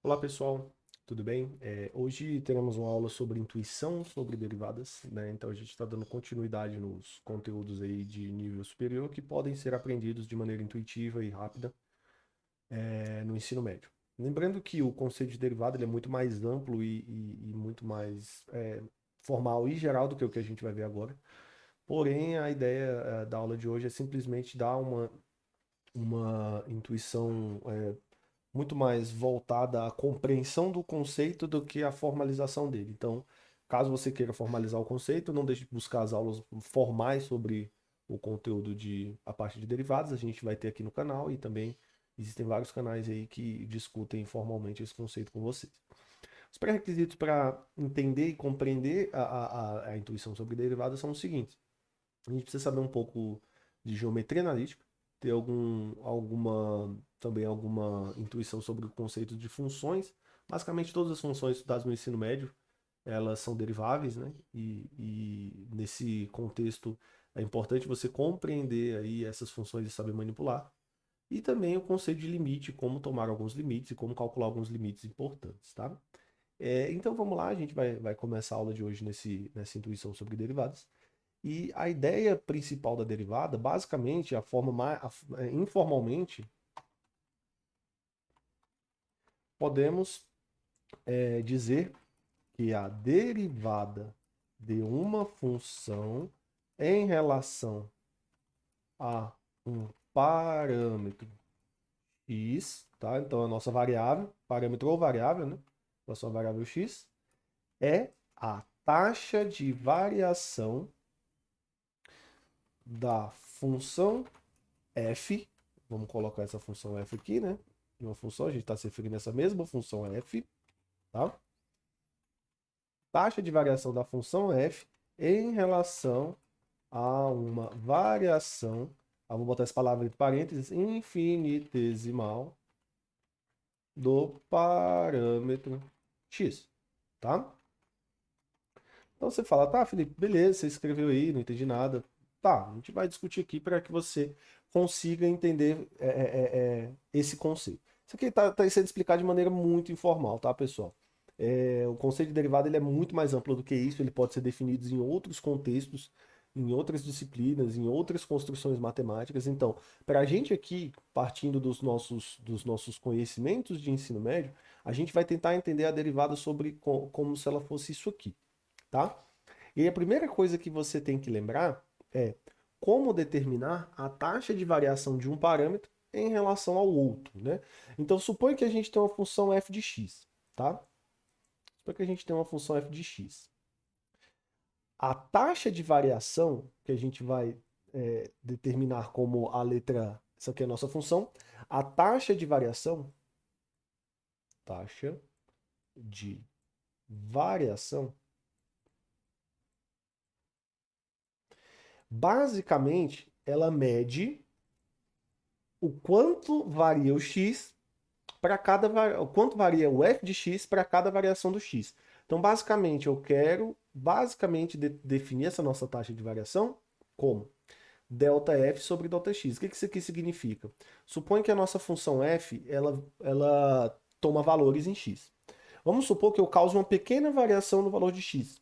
Olá pessoal, tudo bem? Hoje teremos uma aula sobre intuição, sobre derivadas, né? Então a gente está dando continuidade nos conteúdos aí de nível superior que podem ser aprendidos de maneira intuitiva e rápida no ensino médio. Lembrando que o conceito de derivada ele é muito mais amplo e muito mais formal e geral do que o que a gente vai ver agora. Porém, a ideia da aula de hoje é simplesmente dar uma intuição muito mais voltada à compreensão do conceito do que à formalização dele. Então, caso você queira formalizar o conceito, não deixe de buscar as aulas formais sobre o conteúdo de a parte de derivados, a gente vai ter aqui no canal e também existem vários canais aí que discutem formalmente esse conceito com vocês. Os pré-requisitos para entender e compreender a intuição sobre derivadas são os seguintes. A gente precisa saber um pouco de geometria analítica, ter também alguma intuição sobre o conceito de funções. Basicamente, todas as funções estudadas no ensino médio, elas são deriváveis, né? E nesse contexto é importante você compreender aí essas funções e saber manipular. E também o conceito de limite, como tomar alguns limites e como calcular alguns limites importantes, tá? Então vamos lá, a gente vai começar a aula de hoje nessa intuição sobre derivadas. E a ideia principal da derivada, basicamente, a forma informalmente, podemos dizer que a derivada de uma função em relação a um parâmetro x, tá? Então a nossa variável, parâmetro ou variável, né? Nossa variável x é a taxa de variação da função f, vamos colocar essa função f aqui, né? Uma função, a gente está se referindo a essa mesma função f, tá? Taxa de variação da função f em relação a uma variação, vou botar essa palavra entre parênteses, infinitesimal do parâmetro x, tá? Então você fala, tá, Felipe, beleza, você escreveu aí, não entendi nada. Tá, a gente vai discutir aqui para que você consiga entender esse conceito. Isso aqui está sendo explicado de maneira muito informal, tá, pessoal? O conceito de derivada ele é muito mais amplo do que isso, ele pode ser definido em outros contextos, em outras disciplinas, em outras construções matemáticas. Então, para a gente aqui, partindo dos nossos conhecimentos de ensino médio, a gente vai tentar entender a derivada sobre como se ela fosse isso aqui, tá? E aí a primeira coisa que você tem que lembrar é como determinar a taxa de variação de um parâmetro em relação ao outro, né? Então, suponha que a gente tem uma função f de x, tá? Suponha que a gente tem uma função f de x. A taxa de variação que a gente vai determinar como a letra, essa aqui é a nossa função, a taxa de variação, basicamente, ela mede o quanto varia o x para o quanto varia o f de x para cada variação do x. Então, basicamente, eu quero definir essa nossa taxa de variação como ΔF sobre ΔX. O que isso aqui significa? Suponha que a nossa função f ela toma valores em x. Vamos supor que eu cause uma pequena variação no valor de x.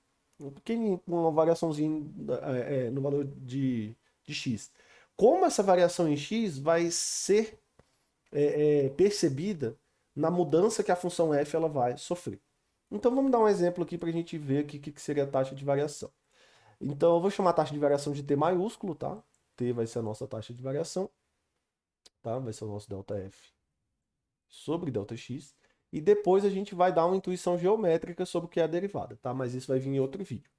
Uma variaçãozinha no valor de x. Como essa variação em x vai ser percebida na mudança que a função f ela vai sofrer. Então vamos dar um exemplo aqui para a gente ver o que seria a taxa de variação. Então eu vou chamar a taxa de variação de t maiúsculo, tá? T vai ser a nossa taxa de variação, tá? Vai ser o nosso ΔF sobre ΔX. E depois a gente vai dar uma intuição geométrica sobre o que é a derivada, tá? Mas isso vai vir em outro vídeo,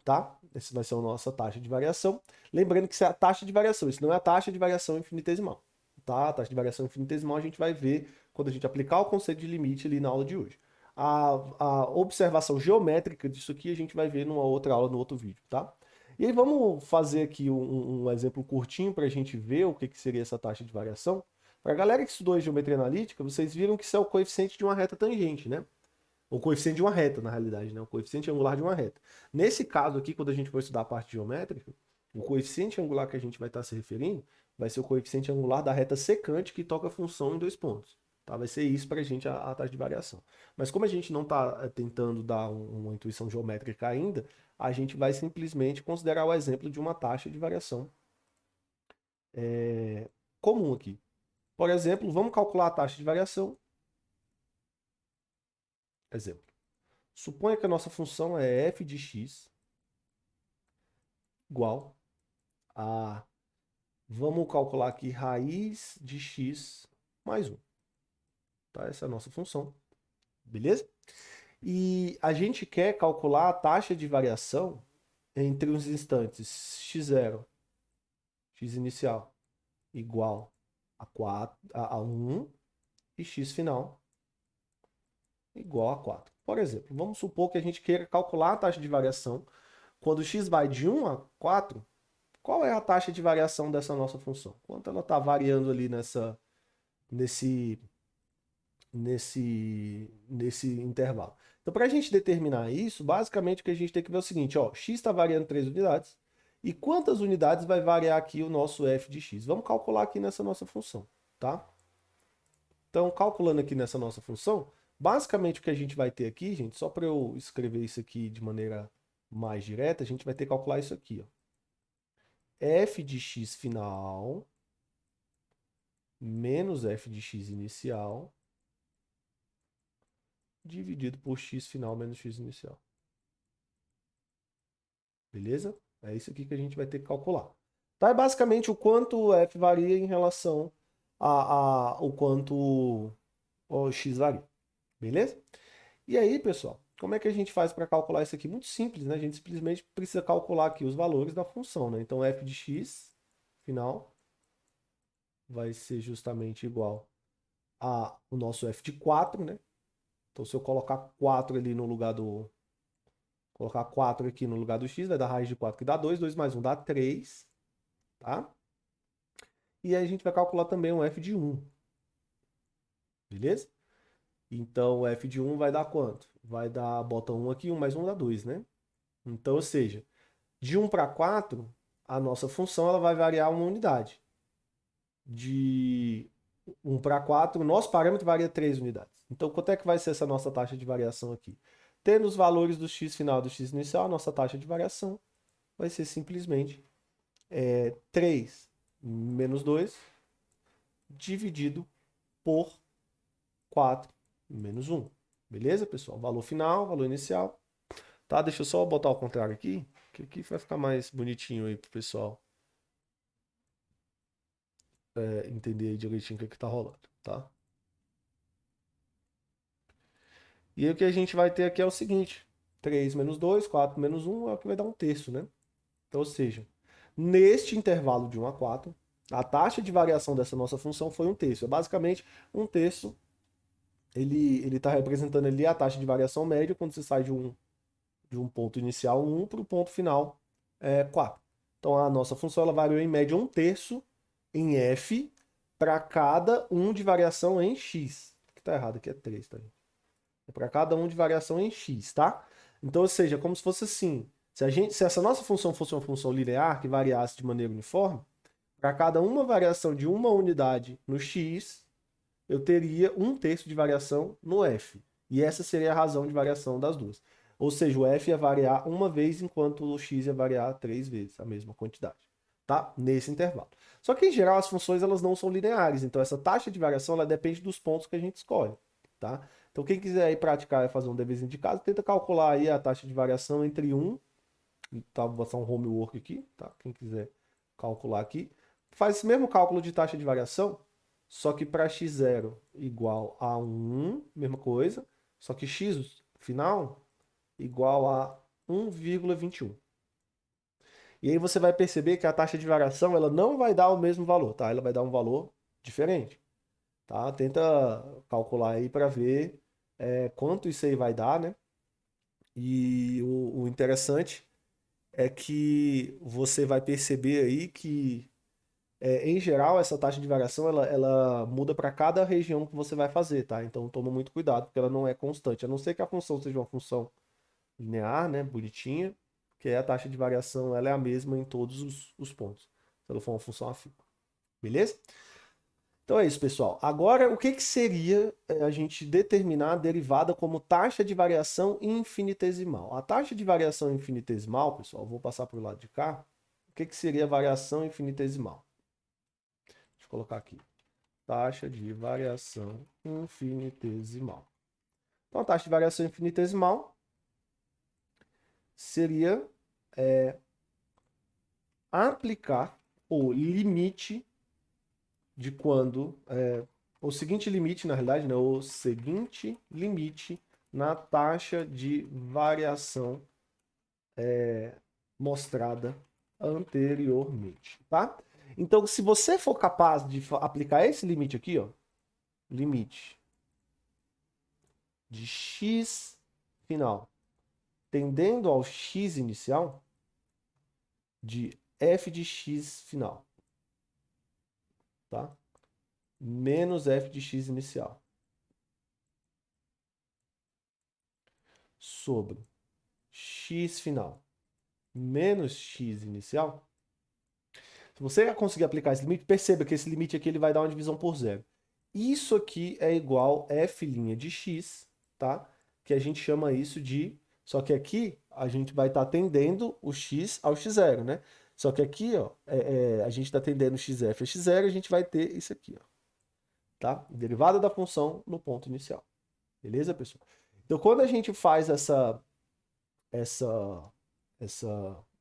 tá? Essa vai ser a nossa taxa de variação. Lembrando que isso é a taxa de variação, isso não é a taxa de variação infinitesimal, tá? A taxa de variação infinitesimal a gente vai ver quando a gente aplicar o conceito de limite ali na aula de hoje. A observação geométrica disso aqui a gente vai ver numa outra aula, no outro vídeo, tá? E aí vamos fazer aqui um exemplo curtinho para a gente ver o que seria essa taxa de variação. Para a galera que estudou geometria analítica, vocês viram que isso é o coeficiente de uma reta tangente, né? O coeficiente de uma reta, na realidade, né? O coeficiente angular de uma reta. Nesse caso aqui, quando a gente for estudar a parte geométrica, o coeficiente angular que a gente vai estar se referindo vai ser o coeficiente angular da reta secante que toca a função em dois pontos. Tá? Vai ser isso para a gente a taxa de variação. Mas como a gente não está tentando dar uma intuição geométrica ainda, a gente vai simplesmente considerar o exemplo de uma taxa de variação comum aqui. Por exemplo, vamos calcular a taxa de variação. Exemplo. Suponha que a nossa função é f de x igual a... Vamos calcular aqui raiz de x mais 1. Tá? Essa é a nossa função. Beleza? E a gente quer calcular a taxa de variação entre os instantes x0, x inicial, igual a 4, a 1 e x final igual a 4. Por exemplo, vamos supor que a gente queira calcular a taxa de variação quando x vai de 1 a 4. Qual é a taxa de variação dessa nossa função? Quanto ela está variando ali nesse, nesse intervalo? Então, para a gente determinar isso, basicamente o que a gente tem que ver é o seguinte, ó, x está variando 3 unidades, e quantas unidades vai variar aqui o nosso f de x? Vamos calcular aqui nessa nossa função, tá? Então, calculando aqui nessa nossa função, basicamente o que a gente vai ter aqui, gente, só para eu escrever isso aqui de maneira mais direta, a gente vai ter que calcular isso aqui, ó. F de x final menos f de x inicial dividido por x final menos x inicial. Beleza? É isso aqui que a gente vai ter que calcular. Tá? É basicamente o quanto o f varia em relação o quanto o x varia. Beleza? E aí, pessoal, como é que a gente faz para calcular isso aqui? Muito simples, né? A gente simplesmente precisa calcular aqui os valores da função, né? Então, f de x final vai ser justamente igual a o nosso f de 4, né? Então, se eu colocar 4 ali no lugar do... Colocar 4 aqui no lugar do x, vai dar raiz de 4 que dá 2. 2 mais 1 dá 3, tá? E aí a gente vai calcular também um f de 1. Beleza? Então, o f de 1 vai dar quanto? Vai dar, bota 1 aqui, 1 mais 1 dá 2, né? Então, ou seja, de 1 para 4, a nossa função ela vai variar uma unidade. De 1 para 4, o nosso parâmetro varia 3 unidades. Então, quanto é que vai ser essa nossa taxa de variação aqui? Tendo os valores do x final e do x inicial, a nossa taxa de variação vai ser simplesmente 3 menos 2 dividido por 4 menos 1. Beleza, pessoal? Valor final, valor inicial. Tá? Deixa eu só botar ao contrário aqui, que aqui vai ficar mais bonitinho aí pro pessoal entender aí direitinho o que é que tá rolando, tá? E aí o que a gente vai ter aqui é o seguinte, 3 menos 2, 4 menos 1 é o que vai dar 1/3, né? Então, ou seja, neste intervalo de 1 a 4, a taxa de variação dessa nossa função foi 1/3. É basicamente 1/3, ele está representando ali a taxa de variação média quando você sai de um ponto inicial 1 para o ponto final 4. Então, a nossa função ela variou em média 1/3 em f para cada 1 de variação em x. O que está errado aqui é 3, tá? É para cada 1 de variação em x, tá? Então, ou seja, como se fosse assim, se essa nossa função fosse uma função linear que variasse de maneira uniforme, para cada uma variação de uma unidade no x, eu teria 1/3 de variação no f. E essa seria a razão de variação das duas. Ou seja, o f ia variar uma vez, enquanto o x ia variar 3 vezes a mesma quantidade. Tá? Nesse intervalo. Só que, em geral, as funções elas não são lineares. Então, essa taxa de variação ela depende dos pontos que a gente escolhe. Tá? Então, quem quiser aí praticar e fazer um deverzinho de casa, tenta calcular aí a taxa de variação entre 1, tá? Vou botar um homework aqui, tá? Quem quiser calcular aqui. Faz esse mesmo cálculo de taxa de variação, só que para x0 igual a 1, mesma coisa, só que x final igual a 1,21. E aí você vai perceber que a taxa de variação ela não vai dar o mesmo valor, tá? Ela vai dar um valor diferente, tá? Tenta calcular aí para ver quanto isso aí vai dar, né? E o interessante é que você vai perceber aí que, em geral, essa taxa de variação ela muda para cada região que você vai fazer, tá? Então toma muito cuidado, porque ela não é constante. A não ser que a função seja uma função linear, né? Bonitinha, que a taxa de variação ela é a mesma em todos os pontos. Se ela for uma função afim. Beleza? Então é isso, pessoal. Agora, o que que seria a gente determinar a derivada como taxa de variação infinitesimal? A taxa de variação infinitesimal, pessoal, vou passar para o lado de cá. O que que seria a variação infinitesimal? Deixa eu colocar aqui. Taxa de variação infinitesimal. Então, a taxa de variação infinitesimal seria aplicar o limite de quando... o seguinte limite, na realidade, né? O seguinte limite na taxa de variação mostrada anteriormente, tá? Então, se você for capaz de aplicar esse limite aqui, ó, limite de x final tendendo ao x inicial, de f de x final, tá? Menos f de x inicial sobre x final menos x inicial. Se você conseguir aplicar esse limite, perceba que esse limite aqui ele vai dar uma divisão por zero. Isso aqui é igual f' de x, tá? Que a gente chama isso de... Só que aqui a gente vai estar tendendo o x ao x0, né? Só que aqui, ó, a gente está tendendo o xf a x0, a gente vai ter isso aqui, ó, tá? Derivada da função no ponto inicial. Beleza, pessoal? Então, quando a gente faz essa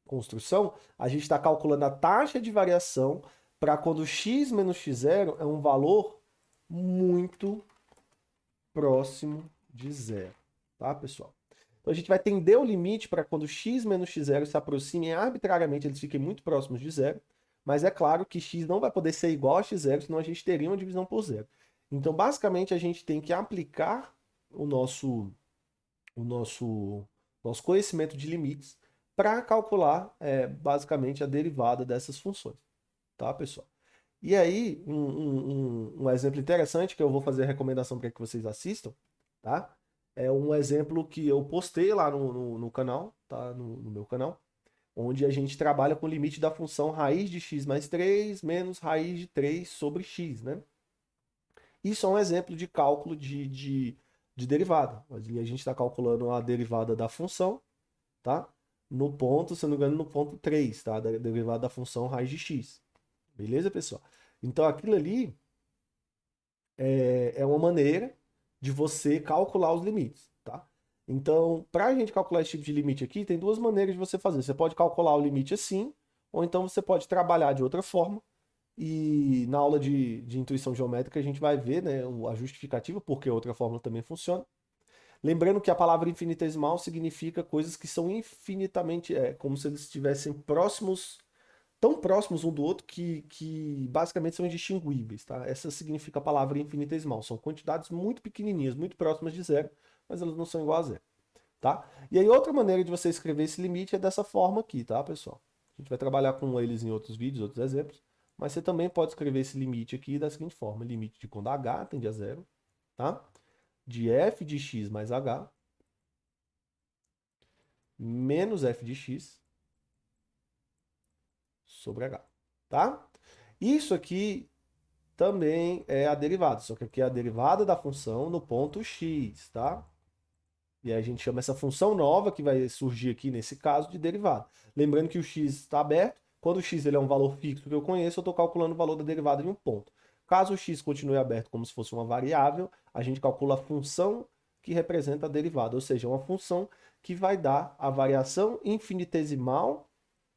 construção, a gente está calculando a taxa de variação para quando x menos x0 é um valor muito próximo de zero, tá, pessoal? Então, a gente vai tender o limite para quando x menos x0 se aproximem arbitrariamente, eles fiquem muito próximos de zero, mas é claro que x não vai poder ser igual a x0, senão a gente teria uma divisão por zero. Então, basicamente, a gente tem que aplicar o nosso conhecimento de limites para calcular basicamente a derivada dessas funções, tá, pessoal? E aí, um exemplo interessante que eu vou fazer a recomendação para que vocês assistam, tá? É um exemplo que eu postei lá no canal, tá? No meu canal, onde a gente trabalha com o limite da função raiz de x mais 3 menos raiz de 3 sobre x, né? Isso é um exemplo de cálculo de derivada. Ali a gente está calculando a derivada da função, tá? No ponto, se não me engano, no ponto 3, tá? Da derivada da função raiz de x. Beleza, pessoal? Então aquilo ali é uma maneira de você calcular os limites, tá? Então, para a gente calcular esse tipo de limite aqui, tem duas maneiras de você fazer. Você pode calcular o limite assim, ou então você pode trabalhar de outra forma. E na aula de intuição geométrica a gente vai ver, né, a justificativa, porque outra fórmula também funciona. Lembrando que a palavra infinitesimal significa coisas que são infinitamente, como se eles estivessem próximos, tão próximos um do outro que basicamente são indistinguíveis, tá? Essa significa a palavra infinitesimal. São quantidades muito pequenininhas, muito próximas de zero, mas elas não são igual a zero, tá? E aí outra maneira de você escrever esse limite é dessa forma aqui, tá, pessoal? A gente vai trabalhar com eles em outros vídeos, outros exemplos, mas você também pode escrever esse limite aqui da seguinte forma: limite de quando h tende a zero, tá? De f de x mais h menos f de x sobre h, tá? Isso aqui também é a derivada, só que aqui é a derivada da função no ponto x, tá? E aí a gente chama essa função nova que vai surgir aqui nesse caso de derivada. Lembrando que o x está aberto, quando o x ele é um valor fixo que eu conheço, eu estou calculando o valor da derivada de um ponto. Caso o x continue aberto como se fosse uma variável, a gente calcula a função que representa a derivada, ou seja, uma função que vai dar a variação infinitesimal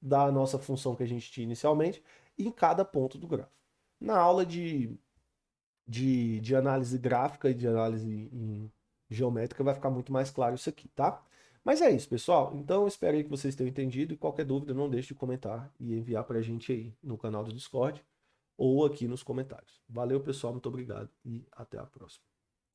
da nossa função que a gente tinha inicialmente em cada ponto do gráfico. Na aula de análise gráfica e de análise geométrica vai ficar muito mais claro isso aqui, tá? Mas é isso, pessoal. Então, espero aí que vocês tenham entendido e qualquer dúvida não deixe de comentar e enviar pra gente aí no canal do Discord ou aqui nos comentários. Valeu, pessoal. Muito obrigado e até a próxima.